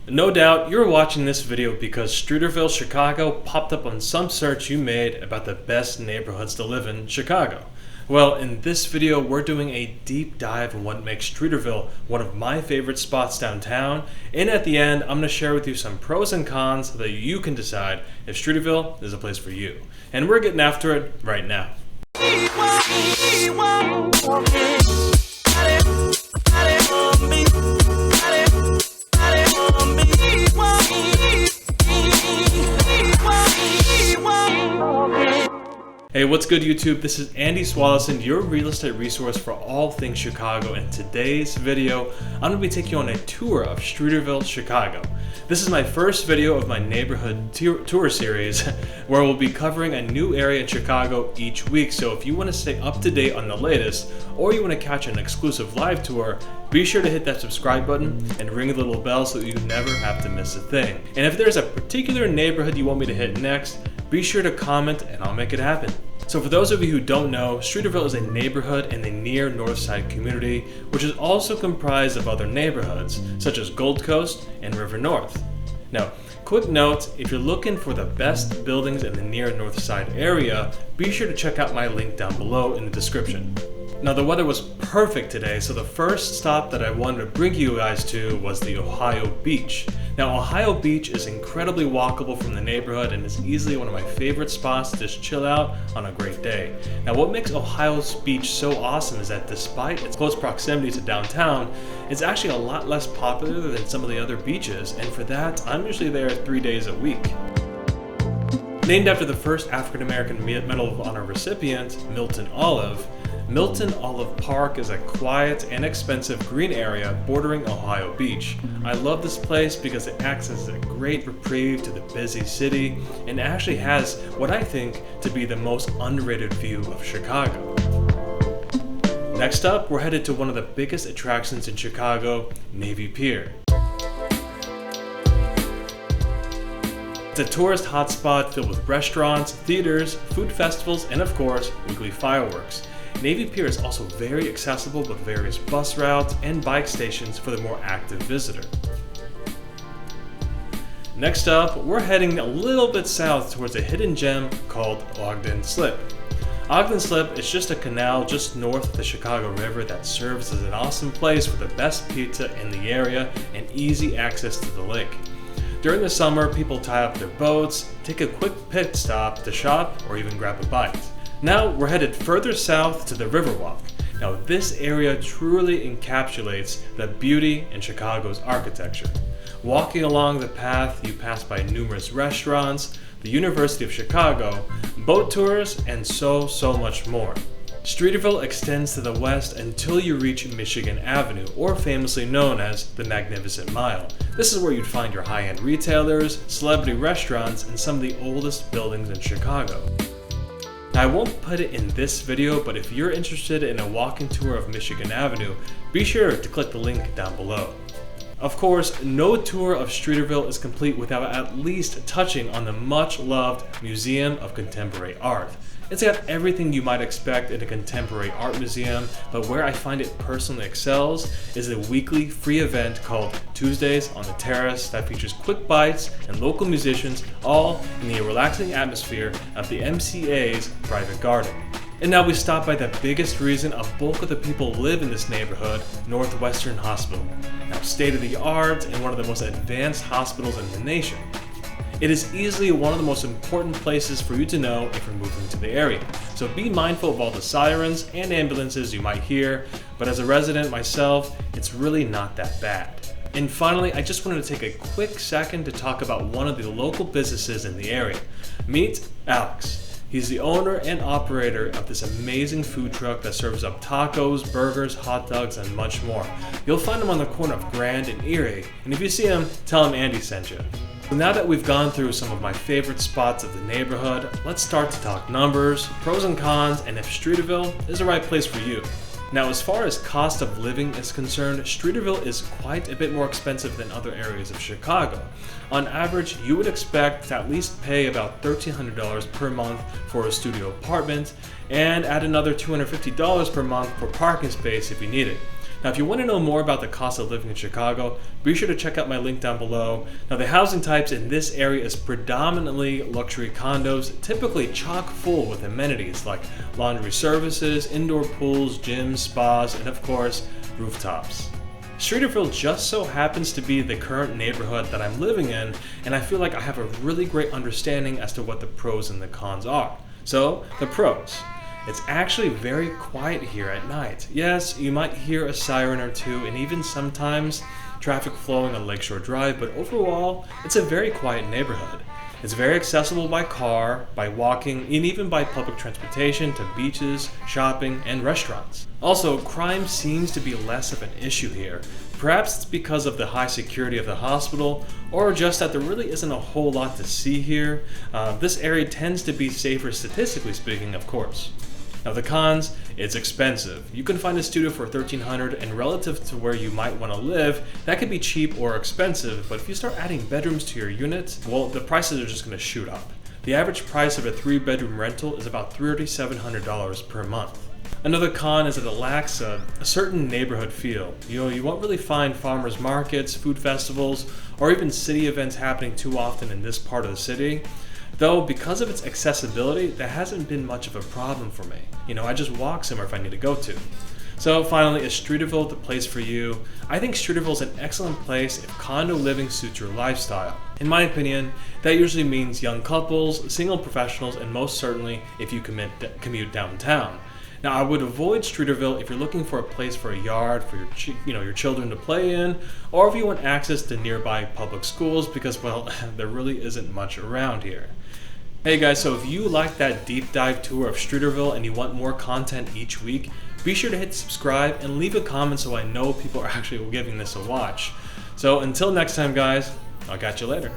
No doubt you're watching this video because Streeterville, Chicago popped up on some search you made about the best neighborhoods to live in Chicago. Well, in this video we're doing a deep dive on what makes Streeterville one of my favorite spots downtown, and at the end I'm going to share with you some pros and cons so that you can decide if Streeterville is a place for you. And we're getting after it right now. Hey, what's good YouTube? This is Andy Svalesen, your real estate resource for all things Chicago. In today's video, I'm going to be taking you on a tour of Streeterville, Chicago. This is my first video of my neighborhood tour series where we'll be covering a new area in Chicago each week. So if you want to stay up to date on the latest or you want to catch an exclusive live tour, be sure to hit that subscribe button and ring the little bell so that you never have to miss a thing. And if there's a particular neighborhood you want me to hit next, be sure to comment and I'll make it happen. So for those of you who don't know, Streeterville is a neighborhood in the near North Side community, which is also comprised of other neighborhoods, such as Gold Coast and River North. Now, quick note, if you're looking for the best buildings in the near North Side area, be sure to check out my link down below in the description. Now the weather was perfect today, so the first stop that I wanted to bring you guys to was the Ohio Beach. Now Ohio Beach is incredibly walkable from the neighborhood and is easily one of my favorite spots to just chill out on a great day. Now what makes Ohio's beach so awesome is that despite its close proximity to downtown, it's actually a lot less popular than some of the other beaches, and for that I'm usually there 3 days a week. Named after the first African American Medal of Honor recipient, Milton Olive, Milton Olive Park is a quiet and expensive green area bordering Ohio Beach. I love this place because it acts as a great reprieve to the busy city and actually has what I think to be the most underrated view of Chicago. Next up, we're headed to one of the biggest attractions in Chicago, Navy Pier. It's a tourist hotspot filled with restaurants, theaters, food festivals, and of course, weekly fireworks. Navy Pier is also very accessible with various bus routes and bike stations for the more active visitor. Next up, we're heading a little bit south towards a hidden gem called Ogden Slip. Ogden Slip is just a canal just north of the Chicago River that serves as an awesome place for the best pizza in the area and easy access to the lake. During the summer, people tie up their boats, take a quick pit stop to shop, or even grab a bite. Now we're headed further south to the Riverwalk. Now this area truly encapsulates the beauty in Chicago's architecture. Walking along the path, you pass by numerous restaurants, the University of Chicago, boat tours, and so much more. Streeterville extends to the west until you reach Michigan Avenue, or famously known as the Magnificent Mile. This is where you'd find your high-end retailers, celebrity restaurants, and some of the oldest buildings in Chicago. Now, I won't put it in this video, but if you're interested in a walking tour of Michigan Avenue, be sure to click the link down below. Of course, no tour of Streeterville is complete without at least touching on the much-loved Museum of Contemporary Art. It's got everything you might expect in a contemporary art museum, but where I find it personally excels is a weekly free event called Tuesdays on the Terrace that features quick bites and local musicians, all in the relaxing atmosphere of the MCA's private garden. And now we stop by the biggest reason a bulk of the people live in this neighborhood, Northwestern Hospital. Now state-of-the-art and one of the most advanced hospitals in the nation. It is easily one of the most important places for you to know if you're moving to the area. So be mindful of all the sirens and ambulances you might hear, but as a resident myself, it's really not that bad. And finally, I just wanted to take a quick second to talk about one of the local businesses in the area. Meet Alex. He's the owner and operator of this amazing food truck that serves up tacos, burgers, hot dogs, and much more. You'll find him on the corner of Grand and Erie, and if you see him, tell him Andy sent you. So now that we've gone through some of my favorite spots of the neighborhood, let's start to talk numbers, pros and cons, and if Streeterville is the right place for you. Now, as far as cost of living is concerned, Streeterville is quite a bit more expensive than other areas of Chicago. On average, you would expect to at least pay about $1,300 per month for a studio apartment, and add another $250 per month for parking space if you need it. Now, if you want to know more about the cost of living in Chicago, be sure to check out my link down below. Now, the housing types in this area is predominantly luxury condos, typically chock full with amenities like laundry services, indoor pools, gyms, spas, and of course, rooftops. Streeterville just so happens to be the current neighborhood that I'm living in, and I feel like I have a really great understanding as to what the pros and the cons are. So, the pros. It's actually very quiet here at night. Yes, you might hear a siren or two, and even sometimes traffic flowing on Lakeshore Drive, but overall, it's a very quiet neighborhood. It's very accessible by car, by walking, and even by public transportation to beaches, shopping, and restaurants. Also, crime seems to be less of an issue here. Perhaps it's because of the high security of the hospital, or just that there really isn't a whole lot to see here. This area tends to be safer statistically speaking, of course. Now the cons, it's expensive. You can find a studio for $1,300, and relative to where you might want to live, that could be cheap or expensive, but if you start adding bedrooms to your unit, well, the prices are just going to shoot up. The average price of a 3-bedroom rental is about $3,700 per month. Another con is that it lacks a certain neighborhood feel. You won't really find farmers markets, food festivals, or even city events happening too often in this part of the city. Though, because of its accessibility, that hasn't been much of a problem for me. I just walk somewhere if I need to go to. So finally, is Streeterville the place for you? I think Streeterville is an excellent place if condo living suits your lifestyle. In my opinion, that usually means young couples, single professionals, and most certainly if you commute downtown. Now, I would avoid Streeterville if you're looking for a place for a yard for your children to play in, or if you want access to nearby public schools, because, well, there really isn't much around here. Hey guys, so if you like that deep dive tour of Streeterville and you want more content each week, be sure to hit subscribe and leave a comment so I know people are actually giving this a watch. So until next time guys, I'll catch you later.